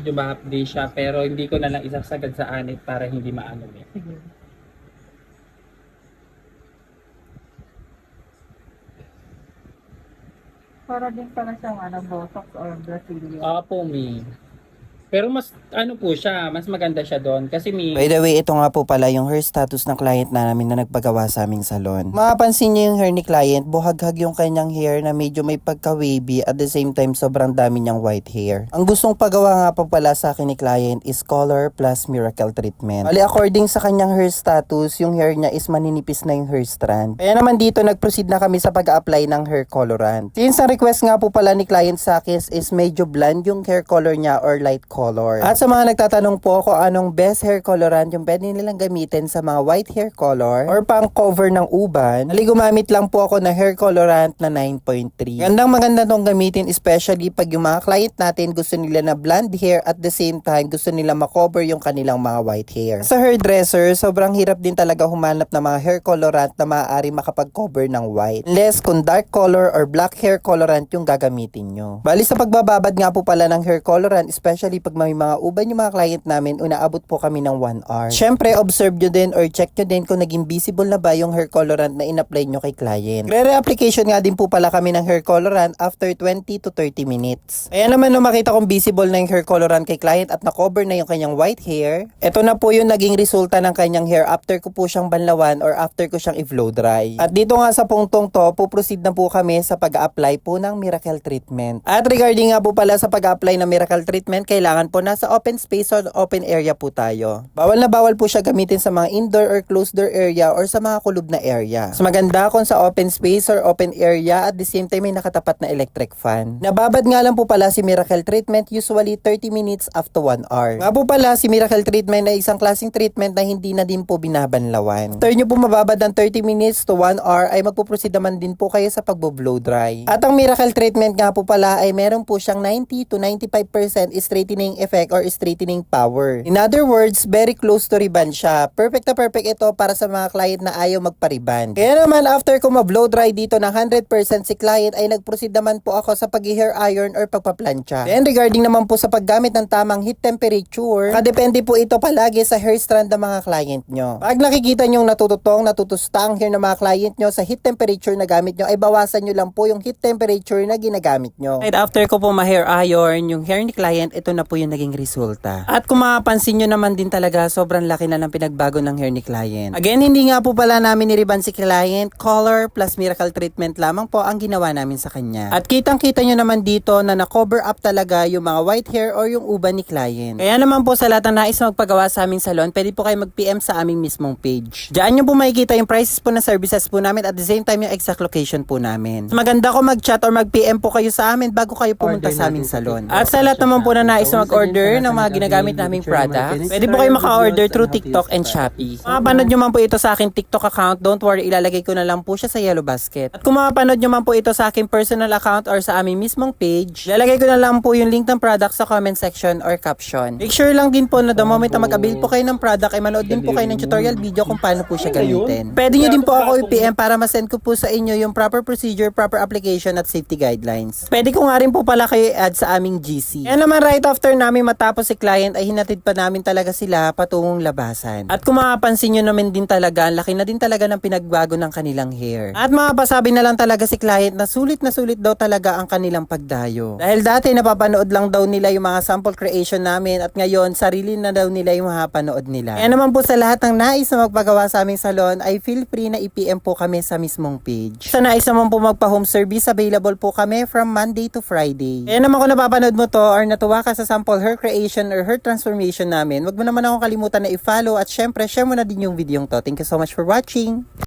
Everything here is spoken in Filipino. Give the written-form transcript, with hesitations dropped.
medyo ma-update siya pero hindi ko na lang isasagad sa anit para hindi maano eh. Sige. Para din pala siyang Botox or Brazilian. Opo, mi. Pero mas ano po siya, mas maganda siya doon kasi mi. By the way, ito nga po pala yung hair status ng client namin na nagpagawa sa aming salon. Mapapansin niyo yung hair ni client, buhaghag yung kanyang hair na medyo may pagka-wavy at the same time sobrang dami niyang white hair. Ang gustong pagawa nga po pala sa akin ni client is color plus miracle treatment. Bali, according sa kanyang hair status, yung hair niya is maninipis na yung hair strand. Kaya naman dito nag-proceed na kami sa pag-apply ng hair colorant. Since ang request nga po pala ni client sa akin is medyo blonde yung hair color niya or light color. At sa mga nagtatanong po kung anong best hair colorant yung pwede nilang gamitin sa mga white hair color or pang cover ng uban, ali gumamit lang po ako na hair colorant na 9.3. Maganda tong gamitin especially pag yung mga client natin gusto nila na blonde hair at the same time gusto nila makover yung kanilang mga white hair. Sa hairdresser, sobrang hirap din talaga humanap ng mga hair colorant na maaari makapag-cover ng white. Unless kung dark color or black hair colorant yung gagamitin nyo. Bali sa pagbababad nga po pala ng hair colorant, especially pag may mga uban yung mga client namin, unaabot po kami ng 1 hour. Syempre, observe nyo din or check nyo din kung naging visible na ba yung hair colorant na in-apply nyo kay client. Re-application nga din po pala kami ng hair colorant after 20 to 30 minutes. Kaya naman nung makita kong visible na yung hair colorant kay client at na-cover na yung kanyang white hair, ito na po yung naging resulta ng kanyang hair after ko po siyang banlawan or after ko siyang i-blow dry. At dito nga sa punktong to, puproceed na po kami sa pag-apply po ng miracle treatment. At regarding nga po pala sa pag-apply ng miracle treatment, kailangan po nasa open space or open area po tayo. Bawal na bawal po siya gamitin sa mga indoor or closed door area or sa mga kulob na area. Mas maganda kung sa open space or open area at the same time may nakatapat na electric fan. Nababad nga lang po pala si miracle treatment usually 30 minutes up to 1 hour. Nga po pala si miracle treatment ay isang klaseng treatment na hindi na din po binabanlawan. After nyo po mababad ng 30 minutes to 1 hour ay magpuproceed naman din po kayo sa pagbo-blow dry. At ang miracle treatment nga po pala ay meron po siyang 90 to 95% straightening effect or straightening power. In other words, very close to reband siya. Perfect na perfect ito para sa mga client na ayaw magpa-reband. Kaya naman after ko ma-blow dry dito ng 100% si client ay nag-proceed naman po ako sa pag-hair iron or pagpa-plancha. Then regarding naman po sa paggamit ng tamang heat temperature, kadepende po ito palagi sa hair strand ng mga client nyo. Pag nakikita nyo natutusta ang hair ng mga client nyo sa heat temperature na gamit nyo, ay bawasan nyo lang po yung heat temperature na ginagamit nyo. Right after ko po ma-hair iron yung hair ni client, ito na po yung naging resulta. At kung mapapansin nyo naman din talaga, sobrang laki na ng pinagbago ng hair ni client. Again, hindi nga po pala namin niriban si client, color plus miracle treatment lamang po ang ginawa namin sa kanya. At kitang-kita nyo naman dito na na-cover up talaga yung mga white hair or yung uban ni client. Kaya naman po sa lahat ng nais magpagawa sa aming salon, pwede po kayo mag-PM sa aming mismong page. Diyan nyo po makikita yung prices po na services po namin at the same time yung exact location po namin. Maganda ko mag-chat or mag-PM po kayo sa amin bago kayo pumunta sa aming salon. At sa lahat naman po na nais mag-order ng mga ginagamit naming products, pwede po kayo maka-order through TikTok and Shopee. Mapapanood nyo man po ito sa aking TikTok account, don't worry, ilalagay ko na lang po siya sa yellow basket. At kung mapapanood nyo man po ito sa aking personal account or sa aming mismong page, ilalagay ko na lang po yung link ng product sa comment section or caption. Make sure lang din po na the moment na mag-avail po kayo ng product ay manood din po kayo ng tutorial video kung paano po siya gamitin. Pwede nyo din po ako i-PM para ma-send ko po sa inyo yung proper procedure, proper application at safety guidelines. Pwede ko nga rin po pala kayo i-add sa aming GC. Kaya naman right after namin matapos si client ay hinatid pa namin talaga sila patungong labasan. At kung mapapansin nyo naman din talaga, ang laki na din talaga ng pinagbago ng kanilang hair. At mapasabi na lang talaga si client na sulit daw talaga ang kanilang pagdayo. Dahil dati napapanood lang daw nila yung mga sample creation namin at ngayon sarili na daw nila yung mapapanood nila. Kaya naman po sa lahat ng nais na magpagawa sa aming salon ay feel free na i-PM po kami sa mismong page. Sa nais naman po magpa-home service, available po kami from Monday to Friday. Kaya naman kung napapanood mo to or natuwa ka sa sample hair creation or hair transformation namin, wag mo naman akong kalimutan na i-follow at syempre share mo na din yung video to. Thank you so much for watching!